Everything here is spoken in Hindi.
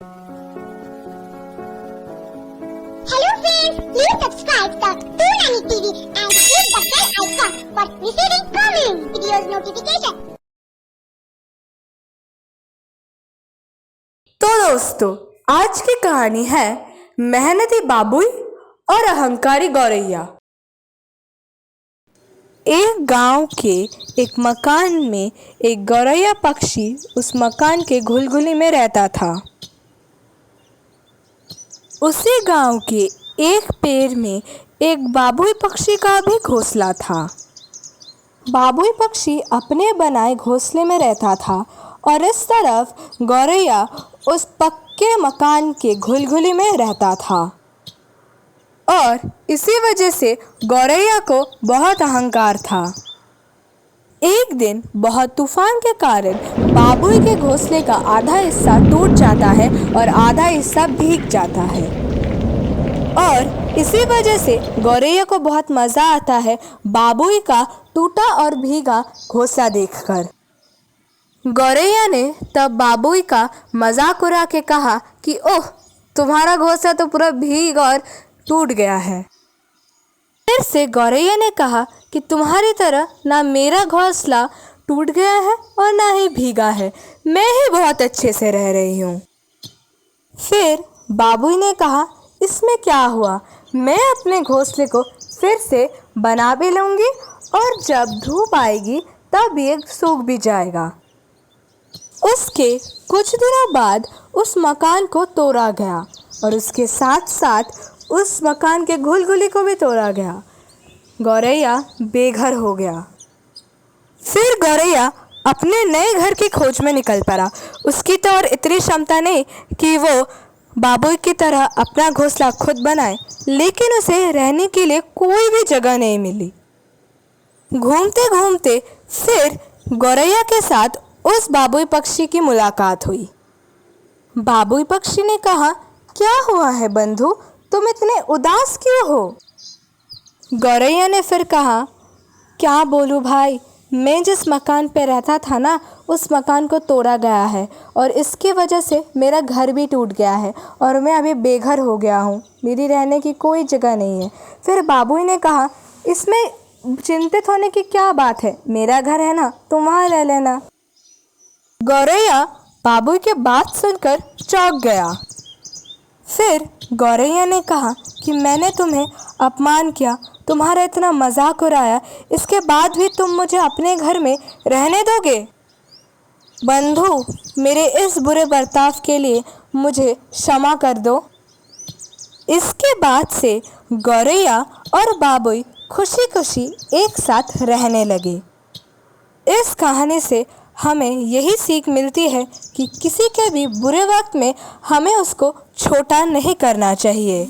Hello friends, please subscribe the Toonami TV and hit the bell icon for receiving coming videos notification. तो दोस्तों, आज की कहानी है मेहनती बाबुई और अहंकारी गौरैया। एक गांव के एक मकान में एक गौरैया पक्षी उस मकान के घुलघुली में रहता था। उसी गांव के एक पेड़ में एक बाबुई पक्षी का भी घोंसला था। बाबुई पक्षी अपने बनाए घोंसले में रहता था और इस तरफ गौरैया उस पक्के मकान के घुलघुली में रहता था और इसी वजह से गौरैया को बहुत अहंकार था। एक दिन बहुत तूफान के कारण बाबुई के घोंसले का आधा हिस्सा टूट जाता है और आधा हिस्सा भीग जाता है और इसी वजह से गौरैया को बहुत मज़ा आता है बाबुई का टूटा और भीगा घोंसला देखकर। गौरैया ने तब बाबुई का मजाक उड़ा के कहा कि ओह, तुम्हारा घोंसला तो पूरा भीग और टूट गया है। फिर से गौरैया ने कहा कि तुम्हारी तरह ना मेरा घोंसला टूट गया है और ना ही भीगा है, मैं ही बहुत अच्छे से रह रही हूँ। फिर बाबुई ने कहा, इसमें क्या हुआ, मैं अपने घोंसले को फिर से बना भी लूँगी और जब धूप आएगी तब ये सूख भी जाएगा। उसके कुछ दिनों बाद उस मकान को तोड़ा गया और उसके साथ साथ उस मकान के घुलघुली को भी तोड़ा गया। गौरैया बेघर हो गया। फिर गौरैया अपने नए घर की खोज में निकल पड़ा। उसकी तो और इतनी क्षमता नहीं कि वो बाबुई की तरह अपना घोंसला खुद बनाए, लेकिन उसे रहने के लिए कोई भी जगह नहीं मिली। घूमते घूमते फिर गौरैया के साथ उस बाबुई पक्षी की मुलाकात हुई। बाबुई पक्षी ने कहा, क्या हुआ है बंधु, तुम इतने उदास क्यों हो? गौरैया ने फिर कहा, क्या बोलूँ भाई, मैं जिस मकान पे रहता था ना, उस मकान को तोड़ा गया है और इसकी वजह से मेरा घर भी टूट गया है और मैं अभी बेघर हो गया हूँ, मेरी रहने की कोई जगह नहीं है। फिर बाबुई ने कहा, इसमें चिंतित होने की क्या बात है, मेरा घर है ना, तुम वहाँ रह लेना। गौरैया बाबुई की बात सुनकर चौंक गया। फिर गौरैया ने कहा कि मैंने तुम्हें अपमान किया, तुम्हारा इतना मजाक उड़ाया, इसके बाद भी तुम मुझे अपने घर में रहने दोगे? बंधु, मेरे इस बुरे बर्ताव के लिए मुझे क्षमा कर दो। इसके बाद से गौरैया और बाबुई खुशी खुशी एक साथ रहने लगे। इस कहानी से हमें यही सीख मिलती है कि किसी के भी बुरे वक्त में हमें उसको छोटा नहीं करना चाहिए।